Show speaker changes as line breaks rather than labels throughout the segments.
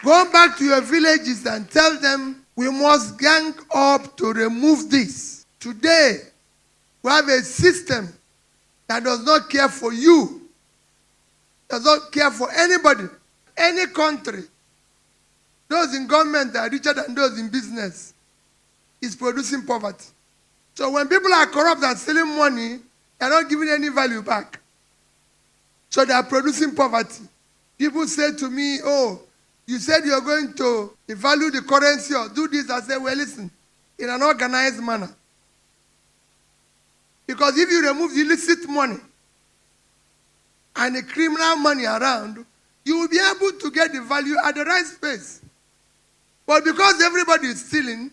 Go back to your villages and tell them we must gang up to remove this. Today, we have a system that does not care for you, does not care for anybody, any country. Those in government are richer than those in business. Is producing poverty. So when people are corrupt and stealing money, they are not giving any value back. So they are producing poverty. People say to me, oh, you said you're going to devalue the currency or do this. I say, well, listen, in an organized manner. Because if you remove the illicit money and the criminal money around, you will be able to get the value at the right space. But because everybody is stealing,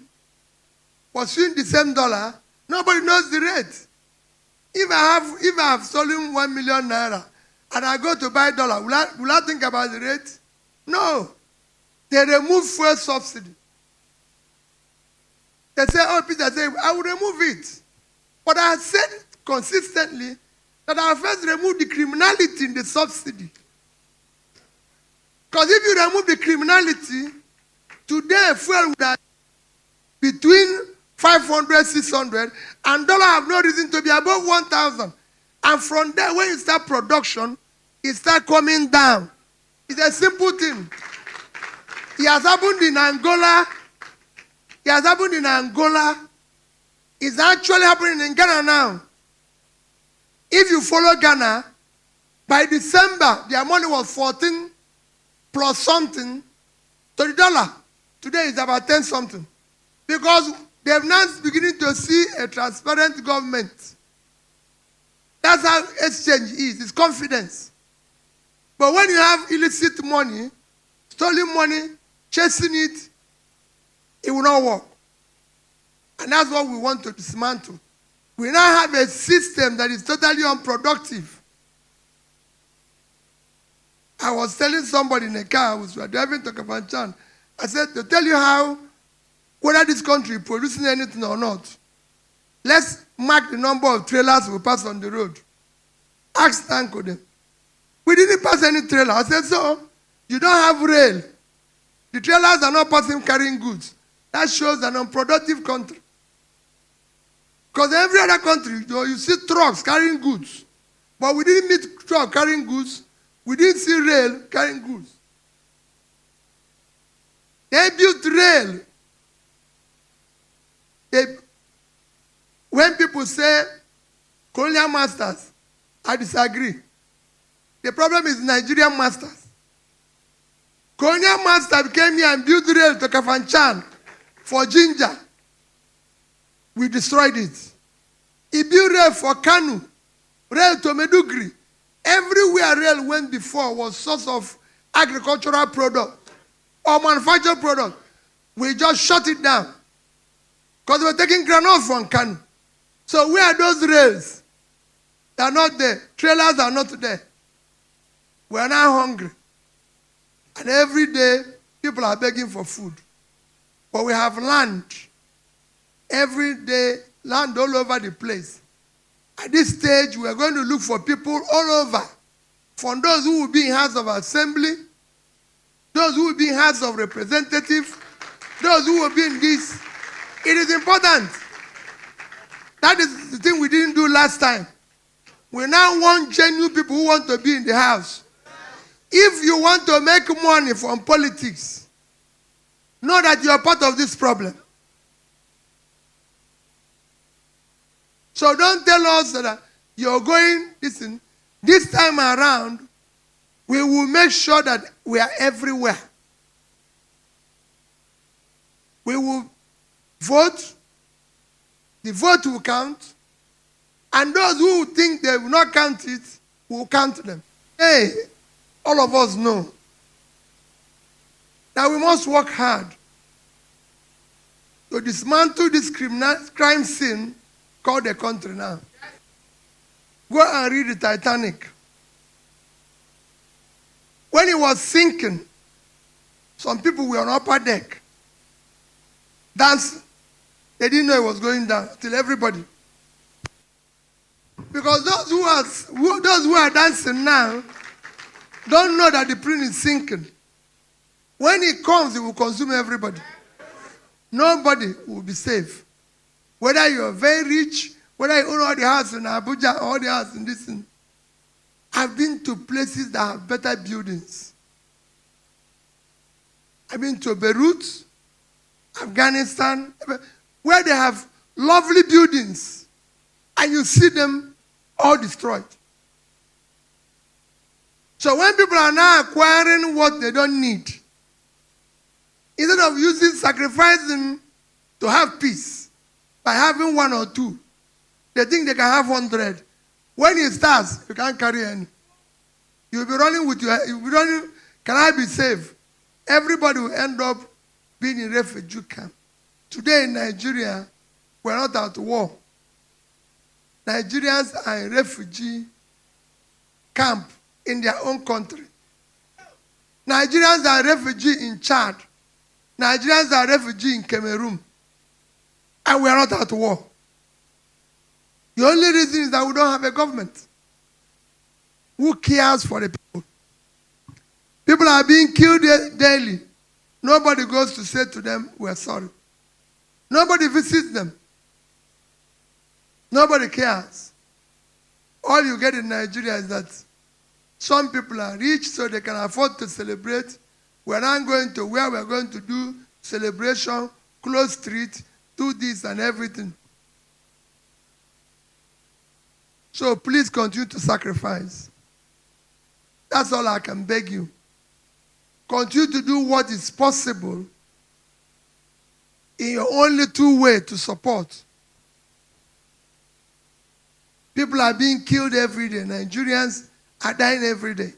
pursuing the same dollar, nobody knows the rate. If I have stolen 1 million naira and I go to buy dollar, will I think about the rate? No. They remove fuel subsidy. They say, oh, Peter, I will remove it. But I said consistently that I first remove the criminality in the subsidy. Because if you remove the criminality, today fuel would have between 500, 600, and dollar have no reason to be above 1,000. And from there, when you start production, it starts coming down. It's a simple thing. It has happened in Angola. It has happened in Angola. It's actually happening in Ghana now. If you follow Ghana, by December, their money was 14 plus something to the dollar. Today it's about 10 something. Because they have now beginning to see a transparent government. That's how exchange is. It's confidence. But when you have illicit money, stolen money, chasing it, it will not work. And that's what we want to dismantle. We now have a system that is totally unproductive. I was telling somebody in a car, we were driving to Kafanchan, I said, to tell you how, whether this country is producing anything or not, let's mark the number of trailers we pass on the road. Ask Tanko them. We didn't pass any trailer. I said, so, you don't have rail. The trailers are not passing carrying goods. That shows an unproductive country. Because every other country, you see trucks carrying goods. But we didn't meet truck carrying goods. We didn't see rail carrying goods. They built rail. When people say colonial masters, I disagree. The problem is Nigerian masters. Colonial master came here and built rail to Kafanchan for ginger. We destroyed it. He built rail for Kanu, rail to Medugri. Everywhere rail went before was source of agricultural product or manufactured product. We just shut it down. Because we were taking granite from Kanu. So where are those rails? They are not there. Trailers are not there. We are now hungry. And every day, people are begging for food. But we have land. Every day, land all over the place. At this stage, we are going to look for people all over. From those who will be in House of Assembly, those who will be in House of Representatives, those who will be in this. It is important. That is the thing we didn't do last time. We now want genuine people who want to be in the House. If you want to make money from politics, know that you are part of this problem. So don't tell us that you're going, listen, this time around, we will make sure that we are everywhere. We will vote, the vote will count, and those who think they will not count it, will count them. Hey, all of us know that we must work hard to dismantle this crime scene called the country now. Go and read the Titanic. When it was sinking, some people were on upper deck dancing. They didn't know it was going down till everybody. Because those who are dancing now don't know that the plane is sinking. When it comes, it will consume everybody. Nobody will be safe. Whether you're very rich, whether you own all the house in Abuja, all the house in this thing. I've been to places that have better buildings. I've been to Beirut, Afghanistan, where they have lovely buildings, and you see them all destroyed. So when people are now acquiring what they don't need, instead of sacrificing to have peace by having one or two, they think they can have 100. When it starts, you can't carry any. You'll be running with you'll be running, can I be safe? Everybody will end up being in refugee camp. Today in Nigeria, we're not at war. Nigerians are in refugee camp in their own country. Nigerians are refugee in Chad. Nigerians are refugee in Cameroon. And we are not at war. The only reason is that we don't have a government who cares for the people. People are being killed daily. Nobody goes to say to them, we're sorry. Nobody visits them. Nobody cares. All you get in Nigeria is that some people are rich so they can afford to celebrate. We're not going to where we're going to do celebration, close street, do this and everything. So please continue to sacrifice. That's all I can beg you. Continue to do what is possible in your only two ways to support. People are being killed every day. Nigerians are dying every day.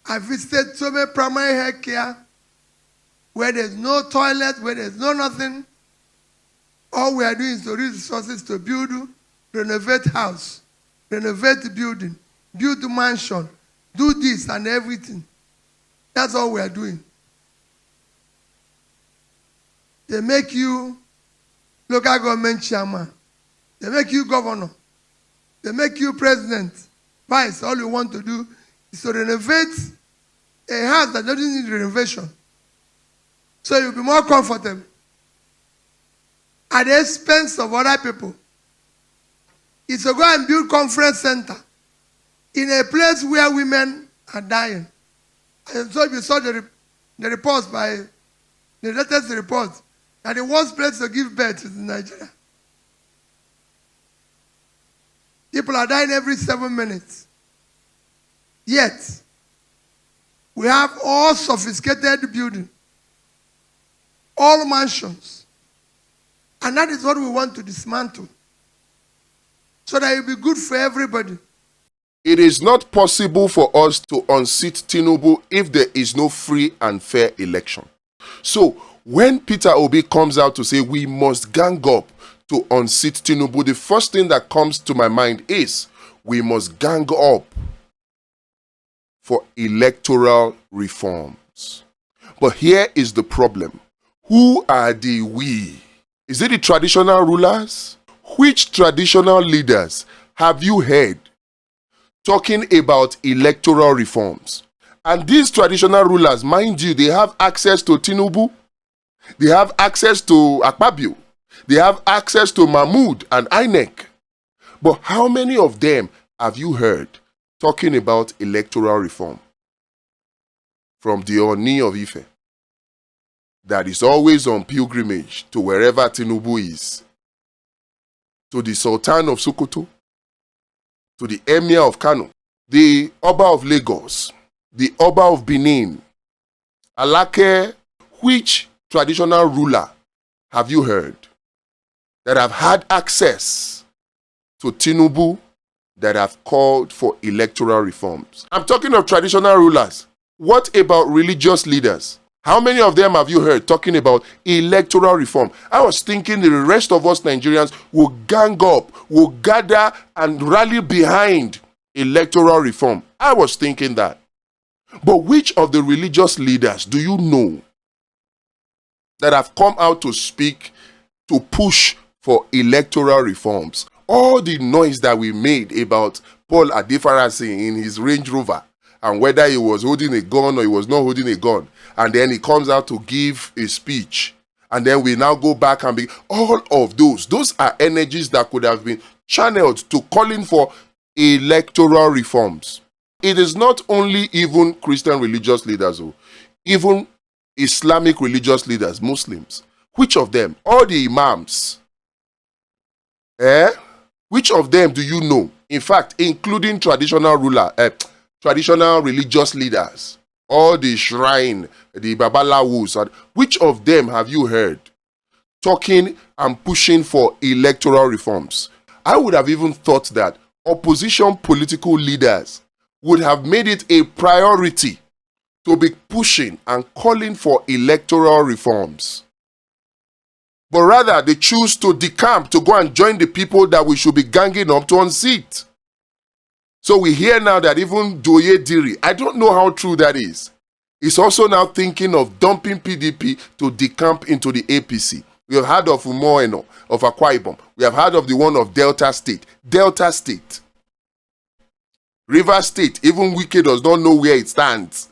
I visited so many primary health care where there's no toilet, where there's no nothing. All we are doing is to raise resources to build, renovate house, renovate the building, build the mansion, do this and everything. That's all we are doing. They make you local government chairman. They make you governor. They make you president, vice. All you want to do is to renovate a house that doesn't need renovation. So you'll be more comfortable at the expense of other people. It's to go and build conference center in a place where women are dying. And so you saw the reports by the latest report that the worst place to give birth is in Nigeria. People are dying every 7 minutes. Yet, we have all sophisticated building, all mansions. And that is what we want to dismantle. So that it will be good for everybody.
It is not possible for us to unseat Tinubu if there is no free and fair election. So, when Peter Obi comes out to say we must gang up to unseat Tinubu, the first thing that comes to my mind is we must gang up for electoral reforms. But here is the problem. Who are the we? Is it the traditional rulers? Which traditional leaders have you heard talking about electoral reforms? And these traditional rulers, mind you, they have access to Tinubu, they have access to Akpabio, they have access to Mahmoud and INEC. But how many of them have you heard talking about electoral reform? From the Oni of Ife, that is always on pilgrimage to wherever Tinubu is, to the Sultan of Sokoto, to the Emir of Kano, the Oba of Lagos, the Oba of Benin, Alake. Which traditional ruler have you heard that have had access to Tinubu that have called for electoral reforms? I'm talking of traditional rulers. What about religious leaders? How many of them have you heard talking about electoral reform? I was thinking the rest of us Nigerians will gang up, will gather and rally behind electoral reform. I was thinking that. But which of the religious leaders do you know that have come out to speak, to push for electoral reforms? All the noise that we made about Paul Adefarasi in his Range Rover and whether he was holding a gun or he was not holding a gun, and then he comes out to give a speech, and then we now go back and be all of those are energies that could have been channeled to calling for electoral reforms. It is not only even Christian religious leaders, even Islamic religious leaders, Muslims. Which of them? All the imams. Which of them do you know? In fact, including traditional religious leaders, all the shrine, the babalawus, which of them have you heard talking and pushing for electoral reforms? I would have even thought that opposition political leaders would have made it a priority to be pushing and calling for electoral reforms. But rather, they choose to decamp, to go and join the people that we should be ganging up to unseat. So we hear now that even Doye Diri, I don't know how true that is also now thinking of dumping PDP to decamp into the APC. We have heard of Umoeno, of Akwa Ibom. We have heard of the one of Delta State. River State, even Wike does not know where it stands.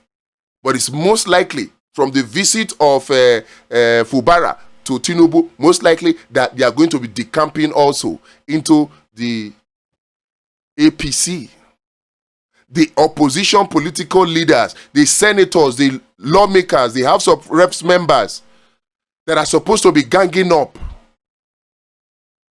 But it's most likely, from the visit of Fubara to Tinubu, most likely that they are going to be decamping also into the APC. The opposition political leaders, the senators, the lawmakers, the House of Reps members that are supposed to be ganging up,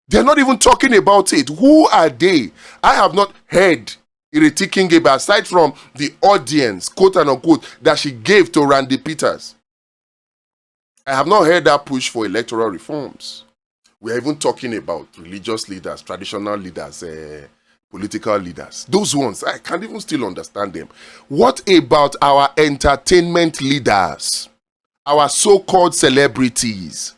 they're not even talking about it. Who are they? I have not heard Ireti Kingebe, aside from the audience, quote and unquote, that she gave to Randy Peters. I have not heard that push for electoral reforms. We are even talking about religious leaders, traditional leaders, political leaders. Those ones, I can't even still understand them. What about our entertainment leaders? Our so-called celebrities?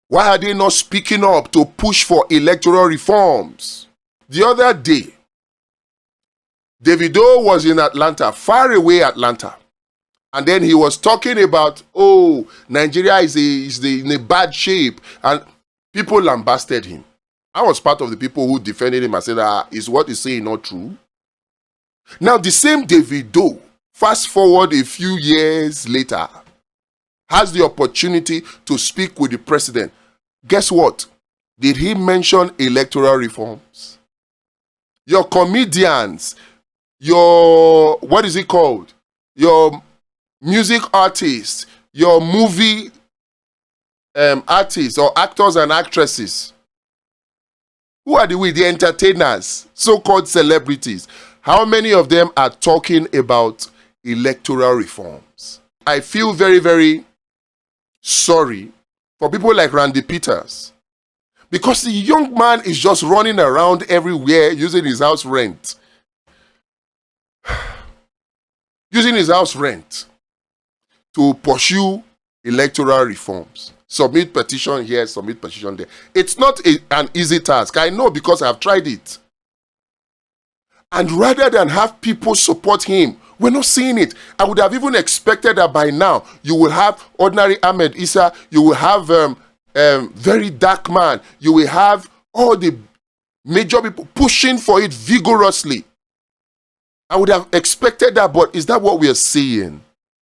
Why are they not speaking up to push for electoral reforms? The other day, Davido was in Atlanta, far away Atlanta. And then he was talking about, Nigeria is in a bad shape. And people lambasted him. I was part of the people who defended him and said, is what he's saying not true? Now, the same Davido, fast forward a few years later, has the opportunity to speak with the president. Guess what? Did he mention electoral reforms? Your comedians, your, what is it called? Your music artists, your movie artists or actors and actresses. Who are the entertainers, so-called celebrities? How many of them are talking about electoral reforms? I feel very, very sorry for people like Randy Peters, because the young man is just running around everywhere using his house rent. Using his house rent to pursue electoral reforms. Submit petition here, submit petition there. It's not an easy task. I know, because I've tried it. And rather than have people support him, we're not seeing it. I would have even expected that by now you will have ordinary Ahmed Issa, you will have very dark man, you will have all the major people pushing for it vigorously. I would have expected that, but is that what we are seeing?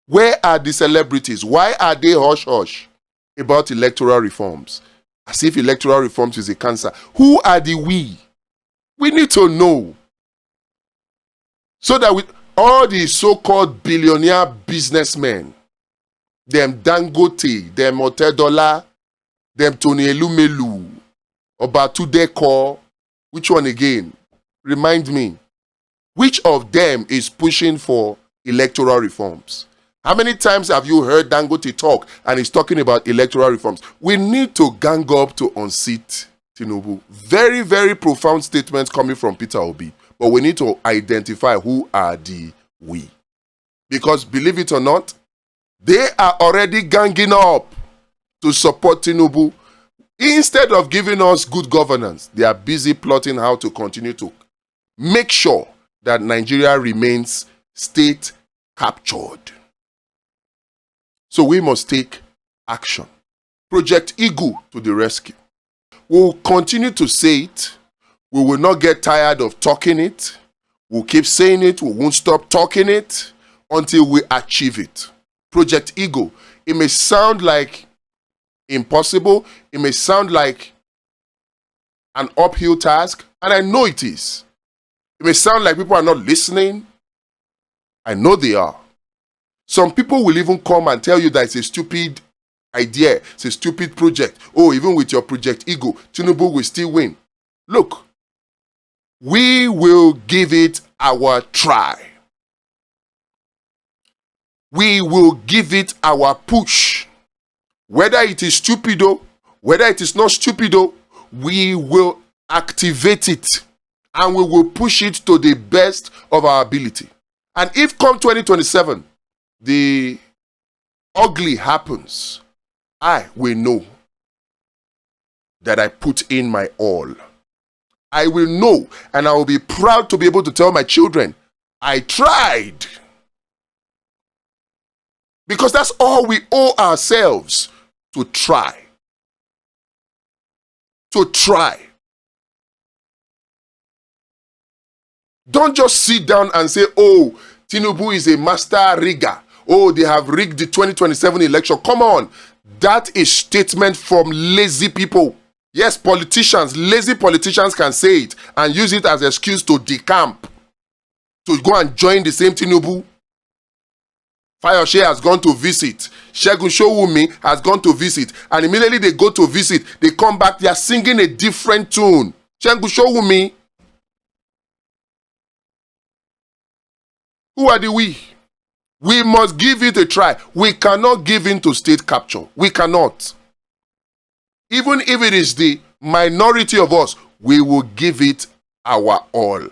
Where are the celebrities? Why are they hush-hush about electoral reforms? As if electoral reforms is a cancer. Who are the we? We need to know. So that with all the so-called billionaire businessmen, them Dangote, them Otedola, them Tony Elumelu, Obatudeko, which one again? Remind me. Which of them is pushing for electoral reforms? How many times have you heard Dangote talk and he's talking about electoral reforms? We need to gang up to unseat Tinubu. Very, very profound statements coming from Peter Obi. But we need to identify who are the we. Because believe it or not, they are already ganging up to support Tinubu. Instead of giving us good governance, they are busy plotting how to continue to make sure that Nigeria remains state captured. So we must take action. Project Eagle to the rescue. We will continue to say it. We will not get tired of talking it. We'll keep saying it. We won't stop talking it until we achieve it. Project Ego. It may sound like impossible. It may sound like an uphill task, and I know it is. It may sound like people are not listening. I know they are. Some people will even come and tell you that it's a stupid idea, it's a stupid project. Oh, even with your Project Ego, Tinubu will still win. Look, we will give it our try. We will give it our push. Whether it is stupido, whether it is not stupido, we will activate it and we will push it to the best of our ability. And if come 2027, the ugly happens, I will know that I put in my all. I will know, and I will be proud to be able to tell my children, I tried. Because that's all we owe ourselves, to try. To try. Don't just sit down and say, oh, Tinubu is a master rigger. Oh, they have rigged the 2027 election. Come on. That is statement from lazy people. Yes, politicians, lazy politicians can say it and use it as an excuse to decamp, to go and join the same Tinubu. Fayose has gone to visit. Segun Showunmi has gone to visit. And immediately they go to visit, they come back, they are singing a different tune. Segun Showunmi. Who are the we? We must give it a try. We cannot give in to state capture. We cannot. Even if it is the minority of us, we will give it our all.